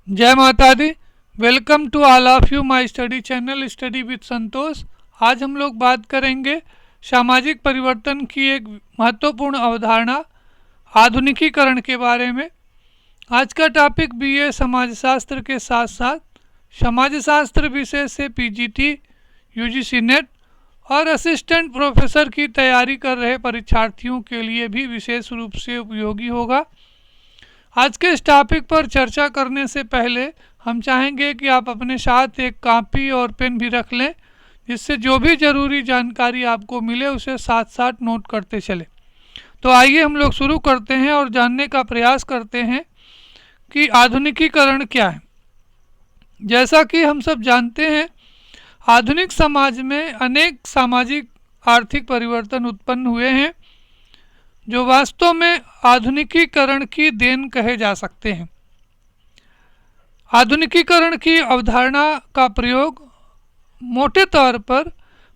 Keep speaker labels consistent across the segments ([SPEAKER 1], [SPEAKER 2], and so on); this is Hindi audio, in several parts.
[SPEAKER 1] जय माता दी। Welcome to all of you my study channel study with Santosh. आज हम लोग बात करेंगे सामाजिक परिवर्तन की एक महत्वपूर्ण अवधारणा आधुनिकीकरण के बारे में। आज का टॉपिक बीए समाजशास्त्र के साथ साथ समाजशास्त्र विषय से पीजीटी, यूजीसी नेट और असिस्टेंट प्रोफेसर की तैयारी कर रहे परीक्षार्थियों के लिए भी विशेष रूप से उपयोगी होगा। आज के इस टॉपिक पर चर्चा करने से पहले हम चाहेंगे कि आप अपने साथ एक कॉपी और पेन भी रख लें, जिससे जो भी ज़रूरी जानकारी आपको मिले उसे साथ साथ नोट करते चलें। तो आइए हम लोग शुरू करते हैं और जानने का प्रयास करते हैं कि आधुनिकीकरण क्या है। जैसा कि हम सब जानते हैं, आधुनिक समाज में अनेक सामाजिक आर्थिक परिवर्तन उत्पन्न हुए हैं जो वास्तव में आधुनिकीकरण की देन कहे जा सकते हैं। आधुनिकीकरण की अवधारणा का प्रयोग मोटे तौर पर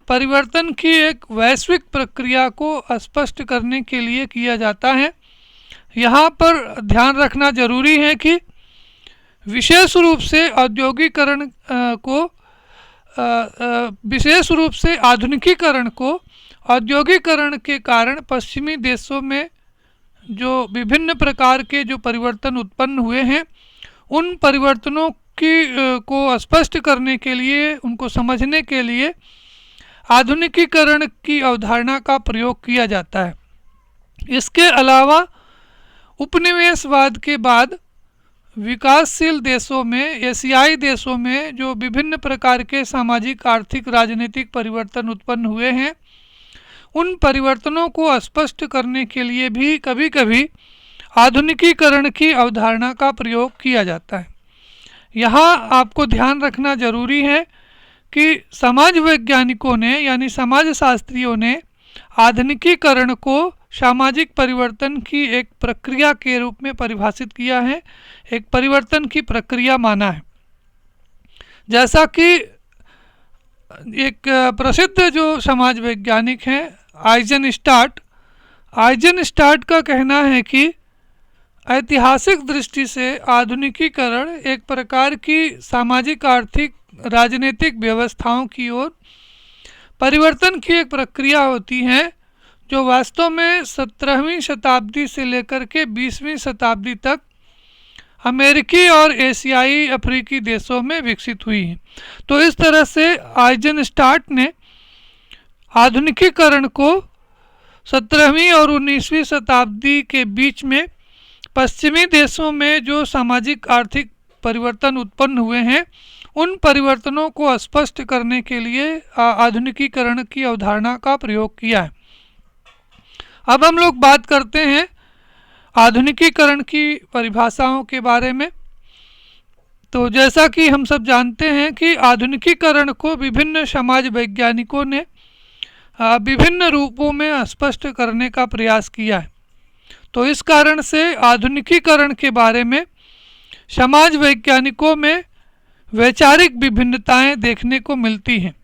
[SPEAKER 1] परिवर्तन की एक वैश्विक प्रक्रिया को स्पष्ट करने के लिए किया जाता है। यहाँ पर ध्यान रखना जरूरी है कि विशेष रूप से आधुनिकीकरण को औद्योगिकरण के कारण पश्चिमी देशों में जो विभिन्न प्रकार के जो परिवर्तन उत्पन्न हुए हैं, उन परिवर्तनों को स्पष्ट करने के लिए, उनको समझने के लिए आधुनिकीकरण की अवधारणा का प्रयोग किया जाता है। इसके अलावा उपनिवेशवाद के बाद विकासशील देशों में, एशियाई देशों में जो विभिन्न प्रकार के सामाजिक, आर्थिक, राजनीतिक परिवर्तन उत्पन्न हुए हैं, उन परिवर्तनों को स्पष्ट करने के लिए भी कभी कभी आधुनिकीकरण की अवधारणा का प्रयोग किया जाता है। यहाँ आपको ध्यान रखना जरूरी है कि समाज वैज्ञानिकों ने यानी समाजशास्त्रियों ने आधुनिकीकरण को सामाजिक परिवर्तन की एक प्रक्रिया के रूप में परिभाषित किया है, एक परिवर्तन की प्रक्रिया माना है। जैसा कि एक प्रसिद्ध जो समाज वैज्ञानिक हैं आइजनस्टार्ट का कहना है कि ऐतिहासिक दृष्टि से आधुनिकीकरण एक प्रकार की सामाजिक, आर्थिक, राजनीतिक व्यवस्थाओं की ओर परिवर्तन की एक प्रक्रिया होती है जो वास्तव में 17वीं शताब्दी से लेकर के 20वीं शताब्दी तक अमेरिकी और एशियाई अफ्रीकी देशों में विकसित हुई है। तो इस तरह से आइजनस्टार्ट ने आधुनिकीकरण को 17वीं और 19वीं शताब्दी के बीच में पश्चिमी देशों में जो सामाजिक, आर्थिक परिवर्तन उत्पन्न हुए हैं, उन परिवर्तनों को स्पष्ट करने के लिए आधुनिकीकरण की अवधारणा का प्रयोग किया है। अब हम लोग बात करते हैं आधुनिकीकरण की परिभाषाओं के बारे में। तो जैसा कि हम सब जानते हैं कि आधुनिकीकरण को विभिन्न समाज वैज्ञानिकों ने विभिन्न रूपों में स्पष्ट करने का प्रयास किया है। तो इस कारण से आधुनिकीकरण के बारे में समाज वैज्ञानिकों में वैचारिक विभिन्नताएं देखने को मिलती हैं।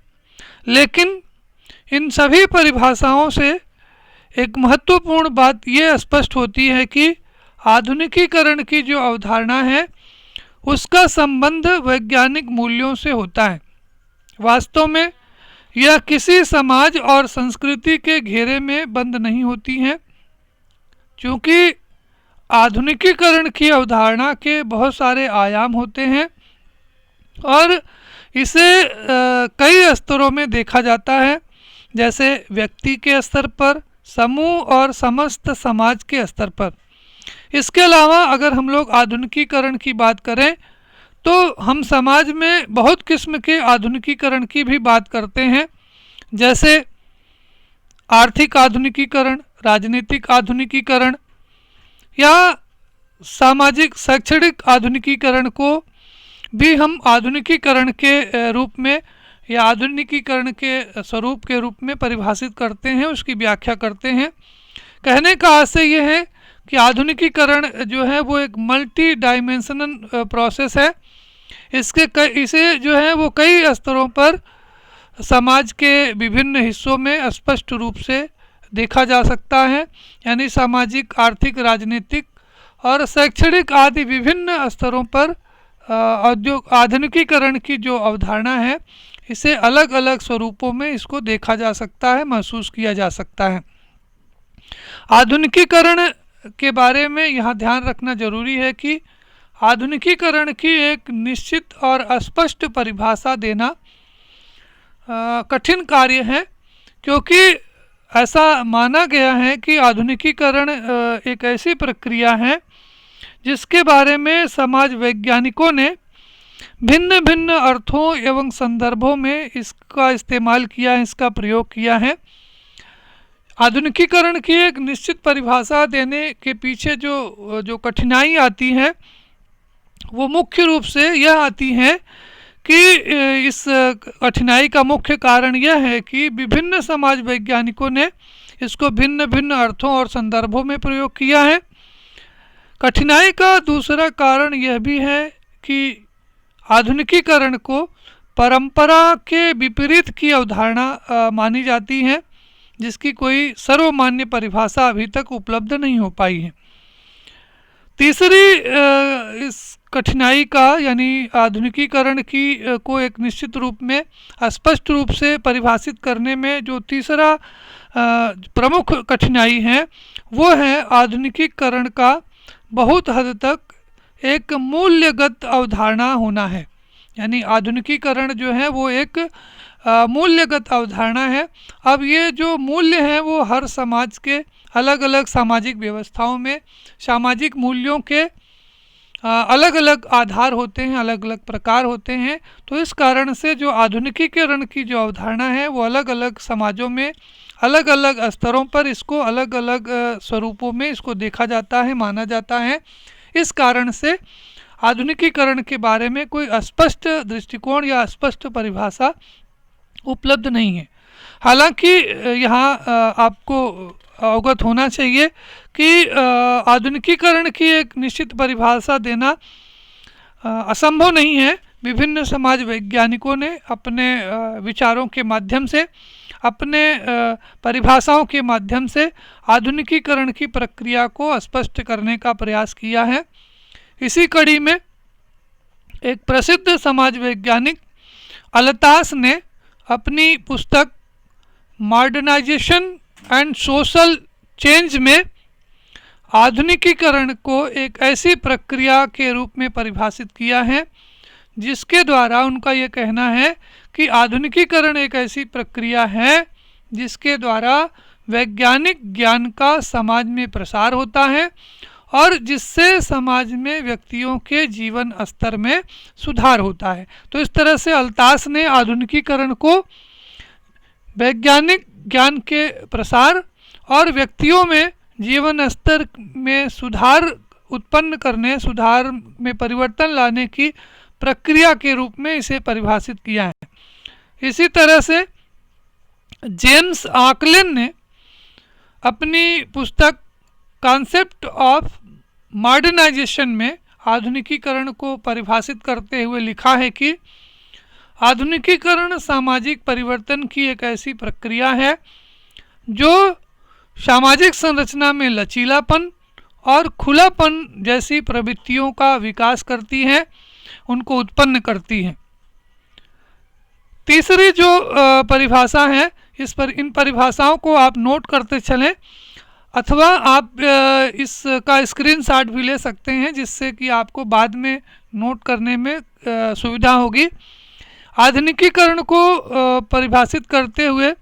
[SPEAKER 1] लेकिन इन सभी परिभाषाओं से एक महत्वपूर्ण बात ये स्पष्ट होती है कि आधुनिकीकरण की जो अवधारणा है उसका संबंध वैज्ञानिक मूल्यों से होता है। वास्तव में यह किसी समाज और संस्कृति के घेरे में बंद नहीं होती हैं, क्योंकि आधुनिकीकरण की अवधारणा के बहुत सारे आयाम होते हैं और इसे कई स्तरों में देखा जाता है, जैसे व्यक्ति के स्तर पर, समूह और समस्त समाज के स्तर पर। इसके अलावा अगर हम लोग आधुनिकीकरण की बात करें तो हम समाज में बहुत किस्म के आधुनिकीकरण की भी बात करते हैं, जैसे आर्थिक आधुनिकीकरण, राजनीतिक आधुनिकीकरण या सामाजिक शैक्षणिक आधुनिकीकरण को भी हम आधुनिकीकरण के रूप में या आधुनिकीकरण के स्वरूप के रूप में परिभाषित करते हैं, उसकी व्याख्या करते हैं। कहने का आशय ये है कि आधुनिकीकरण जो है वो एक मल्टी डायमेंशनल प्रोसेस है। इसे जो है वो कई स्तरों पर समाज के विभिन्न हिस्सों में स्पष्ट रूप से देखा जा सकता है, यानी सामाजिक, आर्थिक, राजनीतिक और शैक्षणिक आदि विभिन्न स्तरों पर आधुनिकीकरण की जो अवधारणा है, इसे अलग अलग स्वरूपों में इसको देखा जा सकता है, महसूस किया जा सकता है। आधुनिकीकरण के बारे में यहाँ ध्यान रखना जरूरी है कि आधुनिकीकरण की एक निश्चित और स्पष्ट परिभाषा देना कठिन कार्य है, क्योंकि ऐसा माना गया है कि आधुनिकीकरण एक ऐसी प्रक्रिया है जिसके बारे में समाज वैज्ञानिकों ने भिन्न भिन्न अर्थों एवं संदर्भों में इसका इस्तेमाल किया है, इसका प्रयोग किया है। आधुनिकीकरण की एक निश्चित परिभाषा देने के पीछे जो कठिनाई आती है, वो मुख्य रूप से यह आती है कि इस कठिनाई का मुख्य कारण यह है कि विभिन्न समाज वैज्ञानिकों ने इसको भिन्न भिन्न अर्थों और संदर्भों में प्रयोग किया है। कठिनाई का दूसरा कारण यह भी है कि आधुनिकीकरण को परंपरा के विपरीत की अवधारणा मानी जाती है, जिसकी कोई सर्वमान्य परिभाषा अभी तक उपलब्ध नहीं हो पाई है। तीसरी इस कठिनाई का यानी आधुनिकीकरण की को एक निश्चित रूप में स्पष्ट रूप से परिभाषित करने में जो तीसरा प्रमुख कठिनाई है, वो है आधुनिकीकरण का बहुत हद तक एक मूल्यगत अवधारणा होना है। यानी आधुनिकीकरण जो है वो एक मूल्यगत अवधारणा है। अब ये जो मूल्य हैं वो हर समाज के अलग अलग सामाजिक व्यवस्थाओं में सामाजिक मूल्यों के अलग अलग आधार होते हैं, अलग अलग प्रकार होते हैं। तो इस कारण से जो आधुनिकीकरण की जो अवधारणा है वो अलग अलग समाजों में अलग अलग स्तरों पर इसको अलग अलग स्वरूपों में इसको देखा जाता है, माना जाता है। इस कारण से आधुनिकीकरण के बारे में कोई स्पष्ट दृष्टिकोण या स्पष्ट परिभाषा उपलब्ध नहीं है। हालांकि यहाँ आपको अवगत होना चाहिए कि आधुनिकीकरण की एक निश्चित परिभाषा देना असंभव नहीं है। विभिन्न समाज वैज्ञानिकों ने अपने विचारों के माध्यम से, अपने परिभाषाओं के माध्यम से आधुनिकीकरण की प्रक्रिया को स्पष्ट करने का प्रयास किया है। इसी कड़ी में एक प्रसिद्ध समाज वैज्ञानिक अल्तास ने अपनी पुस्तक मॉडर्नाइजेशन एंड सोशल चेंज में आधुनिकीकरण को एक ऐसी प्रक्रिया के रूप में परिभाषित किया है जिसके द्वारा उनका ये कहना है कि आधुनिकीकरण एक ऐसी प्रक्रिया है जिसके द्वारा वैज्ञानिक ज्ञान का समाज में प्रसार होता है और जिससे समाज में व्यक्तियों के जीवन स्तर में सुधार होता है। तो इस तरह से अल्तास ने आधुनिकीकरण को वैज्ञानिक ज्ञान के प्रसार और व्यक्तियों में जीवन स्तर में सुधार उत्पन्न करने, सुधार में परिवर्तन लाने की प्रक्रिया के रूप में इसे परिभाषित किया है। इसी तरह से जेम्स आकलिन ने अपनी पुस्तक कॉन्सेप्ट ऑफ मॉडर्नाइजेशन में आधुनिकीकरण को परिभाषित करते हुए लिखा है कि आधुनिकीकरण सामाजिक परिवर्तन की एक ऐसी प्रक्रिया है जो सामाजिक संरचना में लचीलापन और खुलापन जैसी प्रवृत्तियों का विकास करती है, उनको उत्पन्न करती है। तीसरी जो परिभाषा है, इन परिभाषाओं को आप नोट करते चलें अथवा आप इसका स्क्रीनशॉट भी ले सकते हैं, जिससे कि आपको बाद में नोट करने में सुविधा होगी। आधुनिकीकरण को परिभाषित करते हुए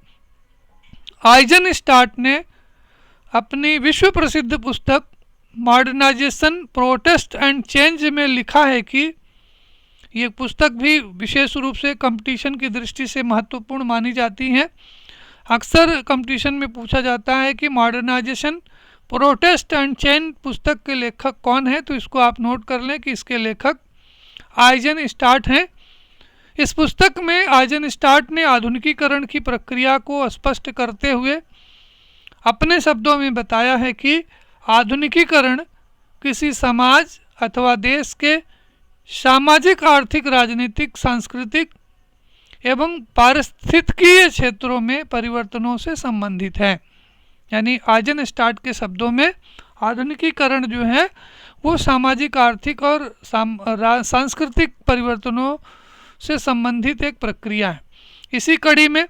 [SPEAKER 1] आइजनस्टाट ने अपनी विश्व प्रसिद्ध पुस्तक मॉडर्नाइजेशन प्रोटेस्ट एंड चेंज में लिखा है कि ये पुस्तक भी विशेष रूप से कंपटीशन की दृष्टि से महत्वपूर्ण मानी जाती है। अक्सर कंपटीशन में पूछा जाता है कि मॉडर्नाइजेशन प्रोटेस्ट एंड चेंज पुस्तक के लेखक कौन है, तो इसको आप नोट कर लें कि इसके लेखक आइजनस्टाट हैं। इस पुस्तक में आइजनस्टाट ने आधुनिकीकरण की प्रक्रिया को स्पष्ट करते हुए अपने शब्दों में बताया है कि आधुनिकीकरण किसी समाज अथवा देश के सामाजिक, आर्थिक, राजनीतिक, सांस्कृतिक एवं पारिस्थितिकीय क्षेत्रों में परिवर्तनों से संबंधित है। यानी आइजनस्टाट के शब्दों में आधुनिकीकरण जो है वो सामाजिक, आर्थिक और सांस्कृतिक परिवर्तनों से संबंधित एक प्रक्रिया है। इसी कड़ी में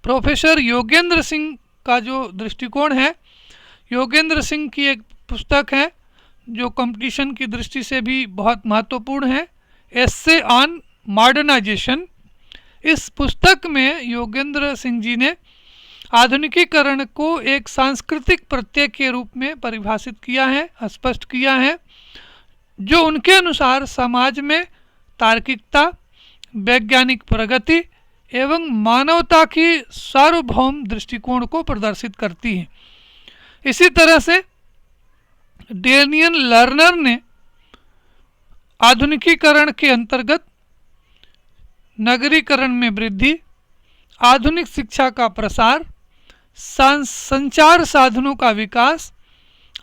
[SPEAKER 1] प्रोफेसर योगेंद्र सिंह का जो दृष्टिकोण है, योगेंद्र सिंह की एक पुस्तक है जो कंपटीशन की दृष्टि से भी बहुत महत्वपूर्ण है, एस्से ऑन मॉडर्नाइजेशन। इस पुस्तक में योगेंद्र सिंह जी ने आधुनिकीकरण को एक सांस्कृतिक प्रत्यय के रूप में परिभाषित किया है, स्पष्ट किया है, जो उनके अनुसार समाज में तार्किकता, वैज्ञानिक प्रगति एवं मानवता की सार्वभौम दृष्टिकोण को प्रदर्शित करती है। इसी तरह से डेनियल लर्नर ने आधुनिकीकरण के अंतर्गत नगरीकरण में वृद्धि, आधुनिक शिक्षा का प्रसार, संचार साधनों का विकास,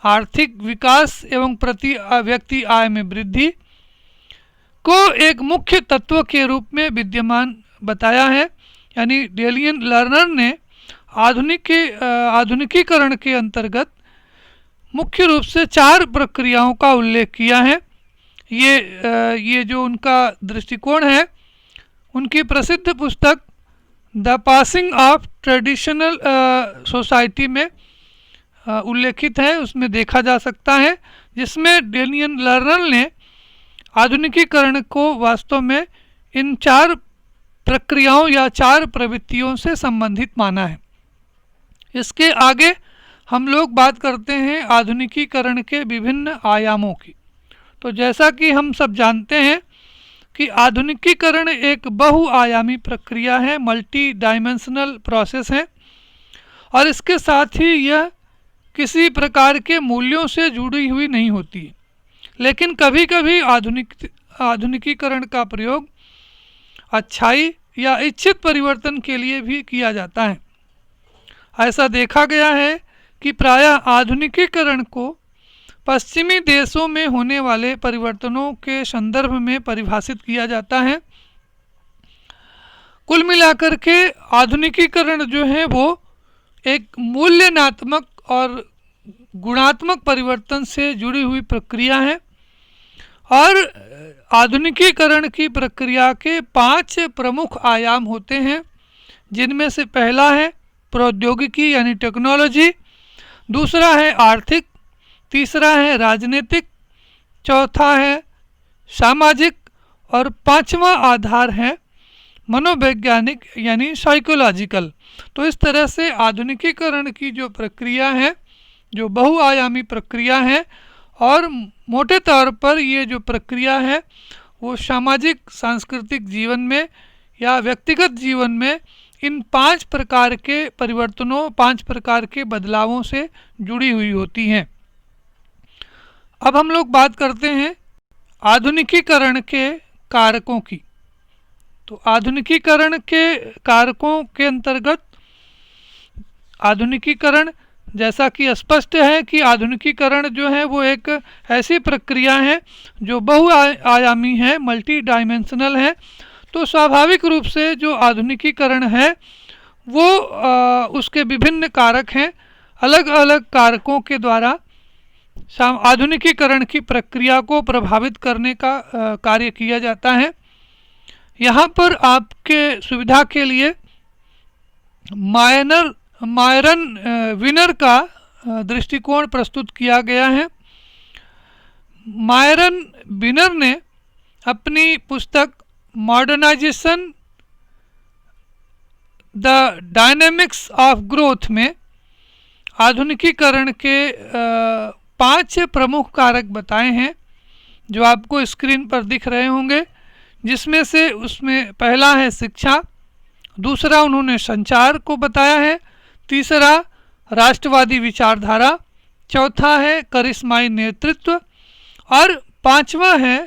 [SPEAKER 1] आर्थिक विकास एवं प्रति व्यक्ति आय में वृद्धि को एक मुख्य तत्व के रूप में विद्यमान बताया है। यानी डेनियल लर्नर ने आधुनिकीकरण के अंतर्गत मुख्य रूप से 4 प्रक्रियाओं का उल्लेख किया है। ये जो उनका दृष्टिकोण है, उनकी प्रसिद्ध पुस्तक the passing of traditional society में उल्लेखित है, उसमें देखा जा सकता है, जिसमें डेनियल लर्नर ने आधुनिकीकरण को वास्तव में इन 4 प्रक्रियाओं या 4 प्रवृत्तियों से संबंधित माना है। इसके आगे हम लोग बात करते हैं आधुनिकीकरण के विभिन्न आयामों की। तो जैसा कि हम सब जानते हैं कि आधुनिकीकरण एक बहुआयामी प्रक्रिया है, मल्टी डायमेंशनल प्रोसेस है, और इसके साथ ही यह किसी प्रकार के मूल्यों से जुड़ी हुई नहीं होती है। लेकिन कभी कभी आधुनिकीकरण का प्रयोग अच्छाई या इच्छित परिवर्तन के लिए भी किया जाता है। ऐसा देखा गया है कि प्रायः आधुनिकीकरण को पश्चिमी देशों में होने वाले परिवर्तनों के संदर्भ में परिभाषित किया जाता है। कुल मिलाकर के आधुनिकीकरण जो है वो एक मूल्यनात्मक और गुणात्मक परिवर्तन से जुड़ी हुई प्रक्रिया है, और आधुनिकीकरण की प्रक्रिया के 5 प्रमुख आयाम होते हैं, जिनमें से पहला है प्रौद्योगिकी यानी टेक्नोलॉजी, दूसरा है आर्थिक, तीसरा है राजनीतिक, चौथा है सामाजिक, और 5वां आधार है मनोवैज्ञानिक यानी साइकोलॉजिकल। तो इस तरह से आधुनिकीकरण की जो प्रक्रिया है, जो बहुआयामी प्रक्रिया है, और मोटे तौर पर ये जो प्रक्रिया है वो सामाजिक सांस्कृतिक जीवन में या व्यक्तिगत जीवन में इन 5 प्रकार के परिवर्तनों, 5 प्रकार के बदलावों से जुड़ी हुई होती हैं। अब हम लोग बात करते हैं आधुनिकीकरण के कारकों की। तो आधुनिकीकरण के कारकों के अंतर्गत आधुनिकीकरण, जैसा कि स्पष्ट है कि आधुनिकीकरण जो है वो एक ऐसी प्रक्रिया है जो बहुआयामी है, मल्टी डायमेंशनल है। तो स्वाभाविक रूप से जो आधुनिकीकरण है वो उसके विभिन्न कारक हैं। अलग अलग कारकों के द्वारा आधुनिकीकरण की प्रक्रिया को प्रभावित करने का कार्य किया जाता है। यहाँ पर आपके सुविधा के लिए मायरन विनर का दृष्टिकोण प्रस्तुत किया गया है। मायरन विनर ने अपनी पुस्तक modernization the dynamics of growth में आधुनिकीकरण के 5 प्रमुख कारक बताए हैं, जो आपको स्क्रीन पर दिख रहे होंगे, जिसमें से उसमें पहला है शिक्षा, दूसरा उन्होंने संचार को बताया है, तीसरा राष्ट्रवादी विचारधारा, चौथा है करिश्माई नेतृत्व, और 5वां है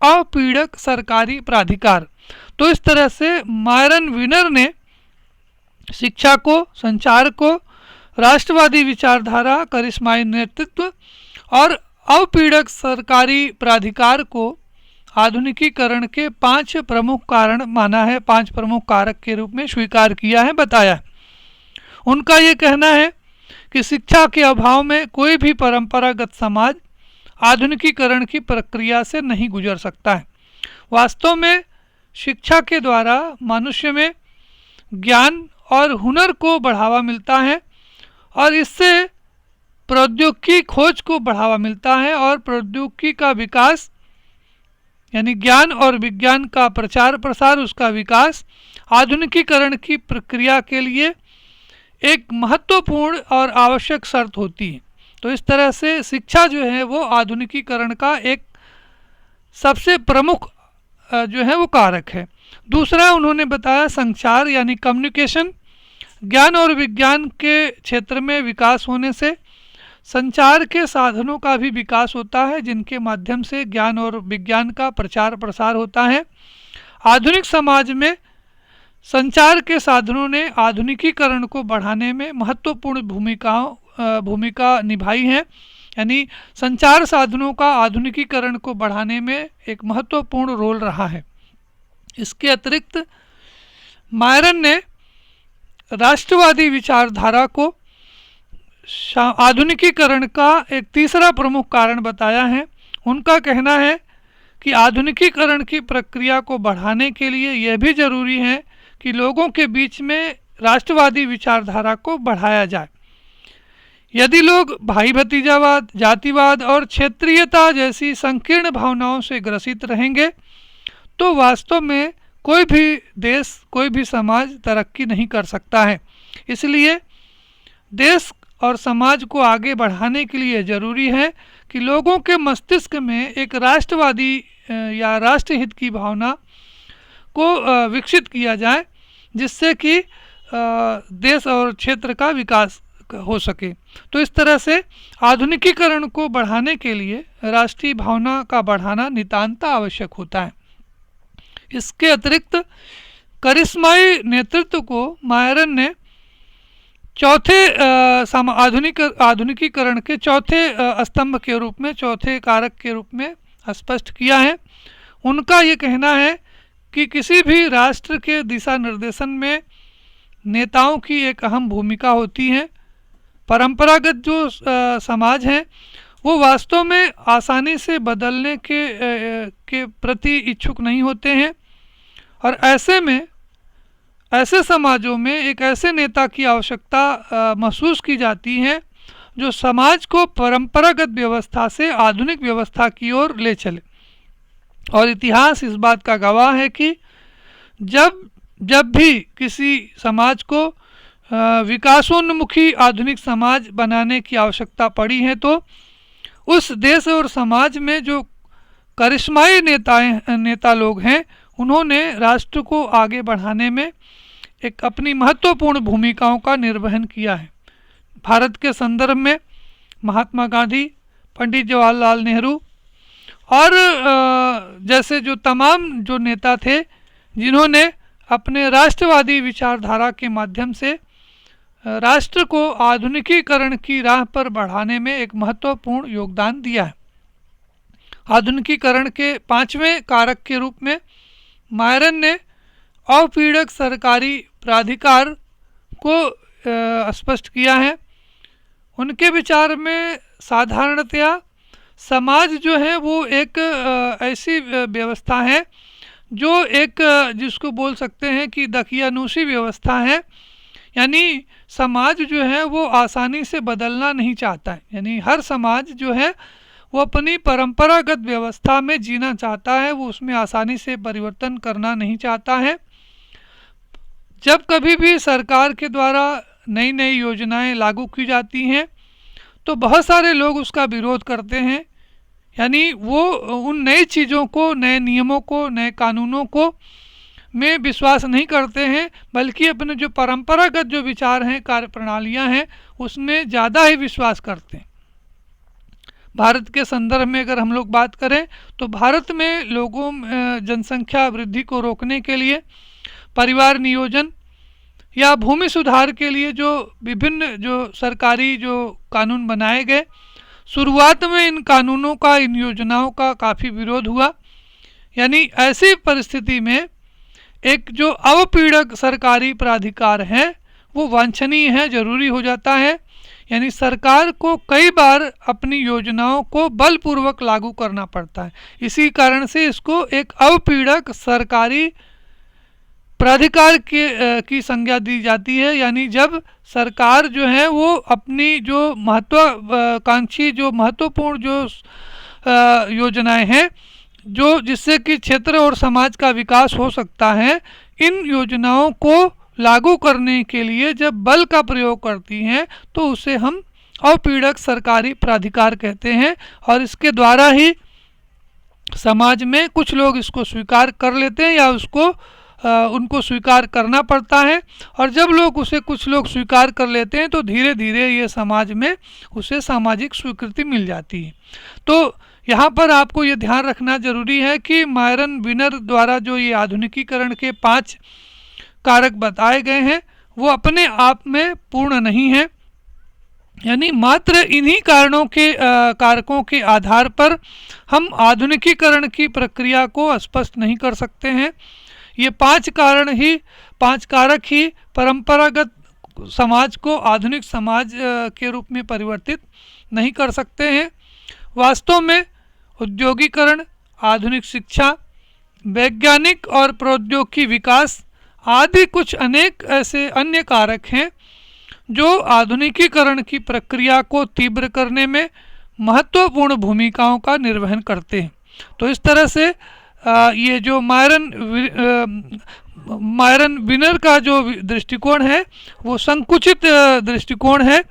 [SPEAKER 1] अपीड़क सरकारी प्राधिकार। तो इस तरह से मायरन विनर ने शिक्षा को, संचार को, राष्ट्रवादी विचारधारा, करिश्माई नेतृत्व और अपीड़क सरकारी प्राधिकार को आधुनिकीकरण के 5 प्रमुख कारण माना है, 5 प्रमुख कारक के रूप में स्वीकार किया है, बताया है। उनका ये कहना है कि शिक्षा के अभाव में कोई भी परंपरागत समाज आधुनिकीकरण की प्रक्रिया से नहीं गुजर सकता है। वास्तव में शिक्षा के द्वारा मनुष्य में ज्ञान और हुनर को बढ़ावा मिलता है और इससे प्रौद्योगिकी खोज को बढ़ावा मिलता है और प्रौद्योगिकी का विकास यानी ज्ञान और विज्ञान का प्रचार प्रसार, उसका विकास आधुनिकीकरण की प्रक्रिया के लिए एक महत्वपूर्ण और आवश्यक शर्त होती है। तो इस तरह से शिक्षा जो है वो आधुनिकीकरण का एक सबसे प्रमुख जो है वो कारक है। दूसरा उन्होंने बताया संचार यानी कम्युनिकेशन। ज्ञान और विज्ञान के क्षेत्र में विकास होने से संचार के साधनों का भी विकास होता है जिनके माध्यम से ज्ञान और विज्ञान का प्रचार प्रसार होता है। आधुनिक समाज में संचार के साधनों ने आधुनिकीकरण को बढ़ाने में महत्वपूर्ण भूमिका निभाई है। यानी संचार साधनों का आधुनिकीकरण को बढ़ाने में एक महत्वपूर्ण रोल रहा है। इसके अतिरिक्त मायरन ने राष्ट्रवादी विचारधारा को आधुनिकीकरण का एक तीसरा प्रमुख कारण बताया है। उनका कहना है कि आधुनिकीकरण की प्रक्रिया को बढ़ाने के लिए यह भी जरूरी है कि लोगों के बीच में राष्ट्रवादी विचारधारा को बढ़ाया जाए। यदि लोग भाई भतीजावाद, जातिवाद और क्षेत्रीयता जैसी संकीर्ण भावनाओं से ग्रसित रहेंगे तो वास्तव में कोई भी देश, कोई भी समाज तरक्की नहीं कर सकता है। इसलिए देश और समाज को आगे बढ़ाने के लिए ज़रूरी है कि लोगों के मस्तिष्क में एक राष्ट्रवादी या राष्ट्रहित की भावना को विकसित किया जाए जिससे कि देश और क्षेत्र का विकास हो सके। तो इस तरह से आधुनिकीकरण को बढ़ाने के लिए राष्ट्रीय भावना का बढ़ाना नितांत आवश्यक होता है। इसके अतिरिक्त करिश्माई नेतृत्व को मायरन ने चौथे आधुनिकीकरण के चौथे स्तंभ के रूप में, चौथे कारक के रूप में स्पष्ट किया है। उनका ये कहना है कि किसी भी राष्ट्र के दिशा निर्देशन में नेताओं की एक अहम भूमिका होती है। परंपरागत जो समाज हैं वो वास्तव में आसानी से बदलने के प्रति इच्छुक नहीं होते हैं और ऐसे में ऐसे समाजों में एक ऐसे नेता की आवश्यकता महसूस की जाती है जो समाज को परंपरागत व्यवस्था से आधुनिक व्यवस्था की ओर ले चले। और इतिहास इस बात का गवाह है कि जब भी किसी समाज को विकासोन्मुखी आधुनिक समाज बनाने की आवश्यकता पड़ी है तो उस देश और समाज में जो करिश्माई नेता लोग हैं उन्होंने राष्ट्र को आगे बढ़ाने में एक अपनी महत्वपूर्ण भूमिकाओं का निर्वहन किया है। भारत के संदर्भ में महात्मा गांधी, पंडित जवाहरलाल नेहरू और जैसे जो तमाम जो नेता थे जिन्होंने अपने राष्ट्रवादी विचारधारा के माध्यम से राष्ट्र को आधुनिकीकरण की राह पर बढ़ाने में एक महत्वपूर्ण योगदान दिया है। आधुनिकीकरण के पांचवें कारक के रूप में मायरन ने अपीड़क सरकारी प्राधिकार को स्पष्ट किया है। उनके विचार में साधारणतया समाज जो है वो एक ऐसी व्यवस्था है जो एक जिसको बोल सकते हैं कि दकियानूसी व्यवस्था है। यानी समाज जो है वो आसानी से बदलना नहीं चाहता है। यानी हर समाज जो है वो अपनी परंपरागत व्यवस्था में जीना चाहता है, वो उसमें आसानी से परिवर्तन करना नहीं चाहता है। जब कभी भी सरकार के द्वारा नई नई योजनाएं लागू की जाती हैं तो बहुत सारे लोग उसका विरोध करते हैं। यानी वो उन नई चीज़ों को, नए नियमों को, नए कानूनों को में विश्वास नहीं करते हैं बल्कि अपने जो परंपरागत जो विचार हैं, कार्य प्रणालियाँ हैं उसमें ज़्यादा ही विश्वास करते हैं। भारत के संदर्भ में अगर हम लोग बात करें तो भारत में लोगों जनसंख्या वृद्धि को रोकने के लिए परिवार नियोजन या भूमि सुधार के लिए जो विभिन्न जो सरकारी जो कानून बनाए गए, शुरुआत में इन कानूनों का, इन योजनाओं का काफ़ी विरोध हुआ। यानी ऐसी परिस्थिति में एक जो अवपीड़क सरकारी प्राधिकार है वो वांछनीय है, जरूरी हो जाता है। यानी सरकार को कई बार अपनी योजनाओं को बलपूर्वक लागू करना पड़ता है। इसी कारण से इसको एक अवपीड़क सरकारी प्राधिकार की संज्ञा दी जाती है। यानी जब सरकार जो है वो अपनी जो महत्वाकांक्षी जो महत्वपूर्ण जो योजनाएं हैं जो जिससे कि क्षेत्र और समाज का विकास हो सकता है, इन योजनाओं को लागू करने के लिए जब बल का प्रयोग करती हैं तो उसे हम अवपीड़क सरकारी प्राधिकार कहते हैं। और इसके द्वारा ही समाज में कुछ लोग इसको स्वीकार कर लेते हैं या उनको स्वीकार करना पड़ता है। और जब कुछ लोग स्वीकार कर लेते हैं तो धीरे धीरे ये समाज में उसे सामाजिक स्वीकृति मिल जाती है। तो यहाँ पर आपको ये ध्यान रखना जरूरी है कि मायरन विनर द्वारा जो ये आधुनिकीकरण के 5 कारक बताए गए हैं वो अपने आप में पूर्ण नहीं है। यानी मात्र इन्हीं कारकों के आधार पर हम आधुनिकीकरण की प्रक्रिया को स्पष्ट नहीं कर सकते हैं। ये 5 कारक ही परंपरागत समाज को आधुनिक समाज के रूप में परिवर्तित नहीं कर सकते हैं। वास्तव में औद्योगिकरण, आधुनिक शिक्षा, वैज्ञानिक और प्रौद्योगिकी विकास आदि कुछ अनेक ऐसे अन्य कारक हैं जो आधुनिकीकरण की प्रक्रिया को तीव्र करने में महत्वपूर्ण भूमिकाओं का निर्वहन करते हैं। तो इस तरह से ये जो मायरन विनर का जो दृष्टिकोण है वो संकुचित दृष्टिकोण है,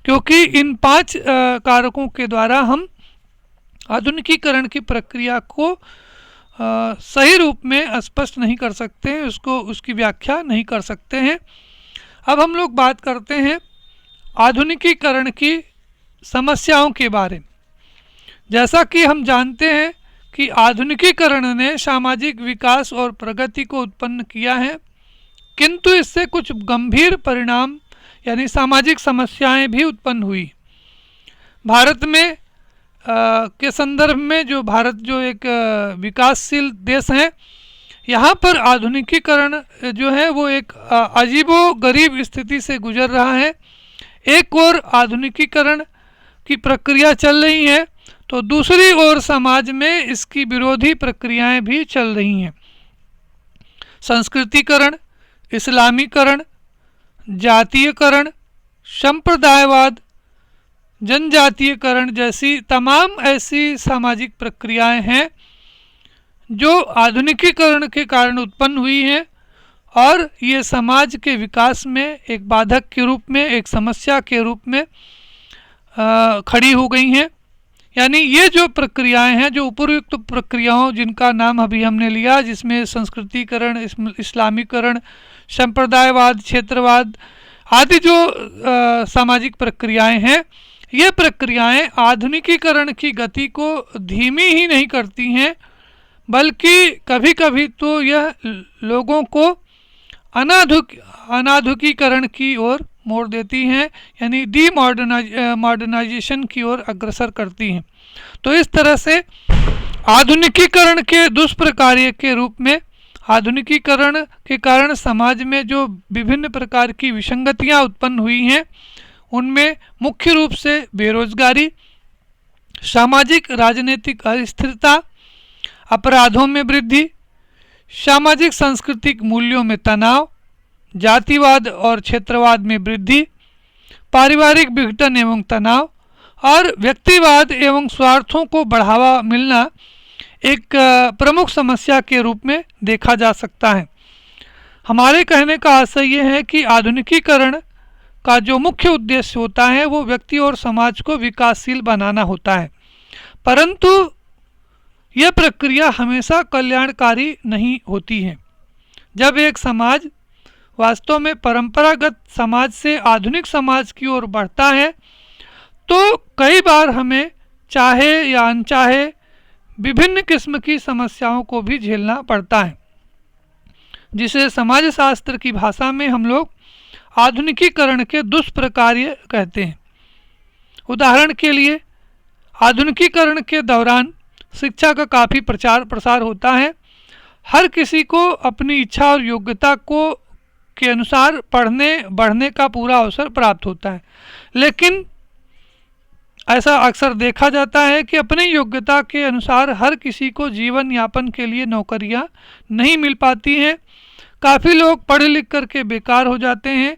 [SPEAKER 1] क्योंकि इन 5 कारकों के द्वारा हम आधुनिकीकरण की प्रक्रिया को सही रूप में स्पष्ट नहीं कर सकते हैं, उसकी व्याख्या नहीं कर सकते हैं। अब हम लोग बात करते हैं आधुनिकीकरण की समस्याओं के बारे में। जैसा कि हम जानते हैं कि आधुनिकीकरण ने सामाजिक विकास और प्रगति को उत्पन्न किया है, किंतु इससे कुछ गंभीर परिणाम यानी सामाजिक समस्याएं भी उत्पन्न हुई। भारत में के संदर्भ में जो भारत जो एक विकासशील देश है, यहाँ पर आधुनिकीकरण जो है वो एक अजीबोगरीब स्थिति से गुजर रहा है। एक ओर आधुनिकीकरण की प्रक्रिया चल रही है तो दूसरी ओर समाज में इसकी विरोधी प्रक्रियाएं भी चल रही हैं। संस्कृतिकरण, इस्लामीकरण, जातीयकरण, संप्रदायवाद, जनजातीयकरण जैसी तमाम ऐसी सामाजिक प्रक्रियाएं हैं जो आधुनिकीकरण के कारण उत्पन्न हुई हैं और ये समाज के विकास में एक बाधक के रूप में, एक समस्या के रूप में खड़ी हो गई हैं। यानी ये जो प्रक्रियाएं हैं, जो उपयुक्त प्रक्रियाओं जिनका नाम अभी हमने लिया, जिसमें संस्कृतिकरण, इस्लामीकरण, संप्रदायवाद, क्षेत्रवाद आदि जो सामाजिक प्रक्रियाएं हैं, ये प्रक्रियाएं आधुनिकीकरण की गति को धीमी ही नहीं करती हैं, बल्कि कभी कभी तो यह लोगों को अनाधुनिकीकरण की ओर मोड़ देती हैं, यानी मॉडर्नाइजेशन की ओर अग्रसर करती हैं। तो इस तरह से आधुनिकीकरण के दुष्प्रकार्य के रूप में आधुनिकीकरण के कारण समाज में जो विभिन्न प्रकार की विसंगतियां उत्पन्न हुई हैं, उनमें मुख्य रूप से बेरोजगारी, सामाजिक राजनीतिक अस्थिरता, अपराधों में वृद्धि, सामाजिक सांस्कृतिक मूल्यों में तनाव, जातिवाद और क्षेत्रवाद में वृद्धि, पारिवारिक विघटन एवं तनाव और व्यक्तिवाद एवं स्वार्थों को बढ़ावा मिलना एक प्रमुख समस्या के रूप में देखा जा सकता है। हमारे कहने का आशय ये है कि आधुनिकीकरण का जो मुख्य उद्देश्य होता है वो व्यक्ति और समाज को विकासशील बनाना होता है, परंतु यह प्रक्रिया हमेशा कल्याणकारी नहीं होती है। जब एक समाज वास्तव में परंपरागत समाज से आधुनिक समाज की ओर बढ़ता है तो कई बार हमें चाहे या अनचाहे विभिन्न किस्म की समस्याओं को भी झेलना पड़ता है, जिसे समाजशास्त्र की भाषा में हम लोग आधुनिकीकरण के दुष्प्रकार्य कहते हैं। उदाहरण के लिए आधुनिकीकरण के दौरान शिक्षा का काफ़ी प्रचार प्रसार होता है। हर किसी को अपनी इच्छा और योग्यता को के अनुसार पढ़ने बढ़ने का पूरा अवसर प्राप्त होता है। लेकिन ऐसा अक्सर देखा जाता है कि अपनी योग्यता के अनुसार हर किसी को जीवन यापन के लिए नौकरियां नहीं मिल पाती हैं। काफ़ी लोग पढ़ लिख करके बेकार हो जाते हैं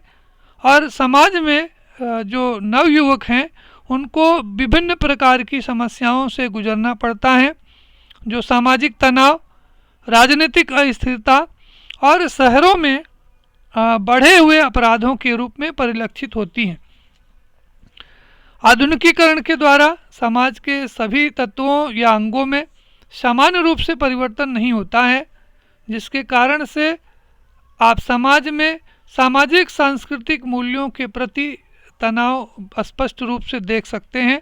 [SPEAKER 1] और समाज में जो नवयुवक हैं उनको विभिन्न प्रकार की समस्याओं से गुजरना पड़ता है, जो सामाजिक तनाव, राजनीतिक अस्थिरता और शहरों में बढ़े हुए अपराधों के रूप में परिलक्षित होती हैं। आधुनिकीकरण के द्वारा समाज के सभी तत्वों या अंगों में समान रूप से परिवर्तन नहीं होता है, जिसके कारण से आप समाज में सामाजिक सांस्कृतिक मूल्यों के प्रति तनाव स्पष्ट रूप से देख सकते हैं।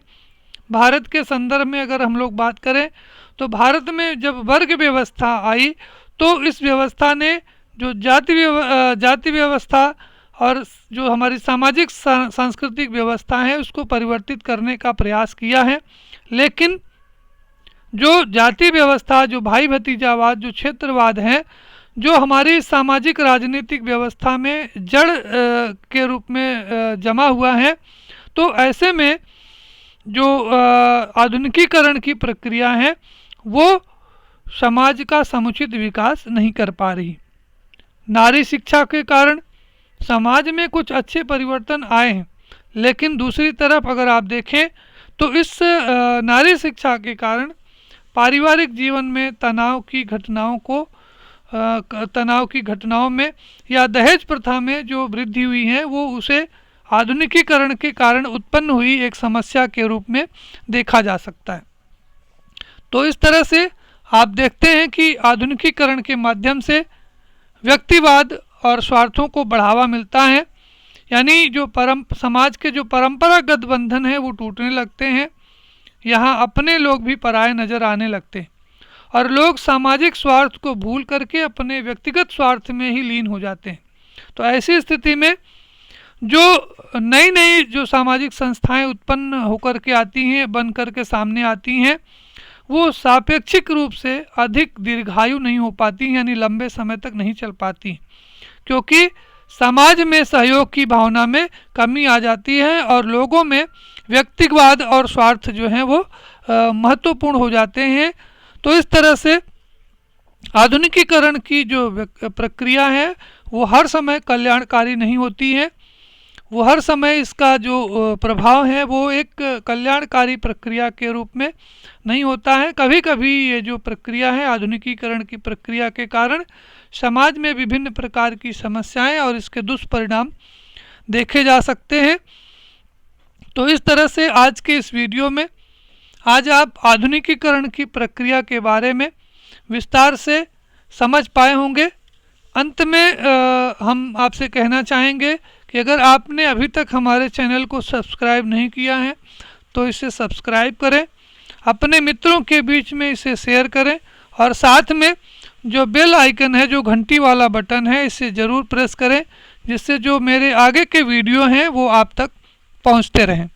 [SPEAKER 1] भारत के संदर्भ में अगर हम लोग बात करें तो भारत में जब वर्ग व्यवस्था आई तो इस व्यवस्था ने जो जाति व्यवस्था और जो हमारी सामाजिक सांस्कृतिक व्यवस्था है उसको परिवर्तित करने का प्रयास किया है। लेकिन जो जाति व्यवस्था, जो भाई भतीजावाद, जो क्षेत्रवाद है, जो हमारी सामाजिक राजनीतिक व्यवस्था में जड़ के रूप में जमा हुआ है, तो ऐसे में जो आधुनिकीकरण की प्रक्रिया है वो समाज का समुचित विकास नहीं कर पा रही। नारी शिक्षा के कारण समाज में कुछ अच्छे परिवर्तन आए हैं, लेकिन दूसरी तरफ अगर आप देखें तो इस नारी शिक्षा के कारण पारिवारिक जीवन में तनाव की घटनाओं में या दहेज प्रथा में जो वृद्धि हुई है वो उसे आधुनिकीकरण के कारण उत्पन्न हुई एक समस्या के रूप में देखा जा सकता है। तो इस तरह से आप देखते हैं कि आधुनिकीकरण के माध्यम से व्यक्तिवाद और स्वार्थों को बढ़ावा मिलता है, यानी जो समाज के जो परंपरागत बंधन है वो टूटने लगते हैं। यहाँ अपने लोग भी पराये नज़र आने लगते हैं और लोग सामाजिक स्वार्थ को भूल करके अपने व्यक्तिगत स्वार्थ में ही लीन हो जाते हैं। तो ऐसी स्थिति में जो नई नई जो सामाजिक संस्थाएं उत्पन्न होकर के आती हैं, बन करके सामने आती हैं, वो सापेक्षिक रूप से अधिक दीर्घायु नहीं हो पाती, यानी लंबे समय तक नहीं चल पाती, क्योंकि समाज में सहयोग की भावना में कमी आ जाती है और लोगों में व्यक्तिवाद और स्वार्थ जो हैं वो महत्वपूर्ण हो जाते हैं। तो इस तरह से आधुनिकीकरण की जो प्रक्रिया है वो हर समय कल्याणकारी नहीं होती है, वो हर समय इसका जो प्रभाव है वो एक कल्याणकारी प्रक्रिया के रूप में नहीं होता है। कभी कभी ये जो प्रक्रिया है आधुनिकीकरण की प्रक्रिया के कारण समाज में विभिन्न प्रकार की समस्याएं और इसके दुष्परिणाम देखे जा सकते हैं। तो इस तरह से आज के इस वीडियो में आज आप आधुनिकीकरण की प्रक्रिया के बारे में विस्तार से समझ पाए होंगे। अंत में हम आपसे कहना चाहेंगे कि अगर आपने अभी तक हमारे चैनल को सब्सक्राइब नहीं किया है तो इसे सब्सक्राइब करें, अपने मित्रों के बीच में इसे शेयर करें और साथ में जो बेल आइकन है, जो घंटी वाला बटन है, इसे ज़रूर प्रेस करें, जिससे जो मेरे आगे के वीडियो हैं वो आप तक पहुंचते रहें।